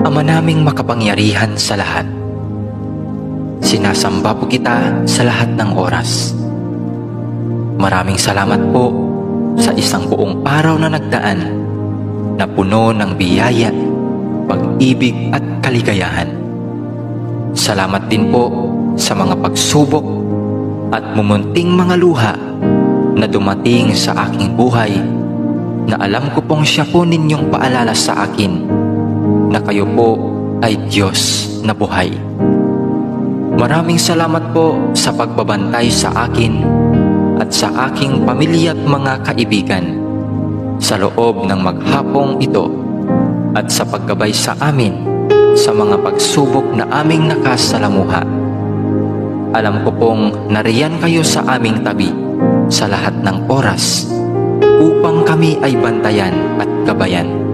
Ama naming makapangyarihan sa lahat, sinasamba po kita sa lahat ng oras. Maraming salamat po sa isang buong araw na nagdaan na puno ng biyaya, pag-ibig at kaligayahan. Salamat din po sa mga pagsubok at mumunting mga luha na dumating sa aking buhay, na alam ko pong siya po ninyong paalala sa akin na kayo po ay Diyos na buhay. Maraming salamat po sa pagbabantay sa akin at sa aking pamilya at mga kaibigan sa loob ng maghapong ito, at sa paggabay sa amin sa mga pagsubok na aming nakasalamuha. Alam ko pong nariyan kayo sa aming tabi sa lahat ng oras upang kami ay bantayan at gabayan.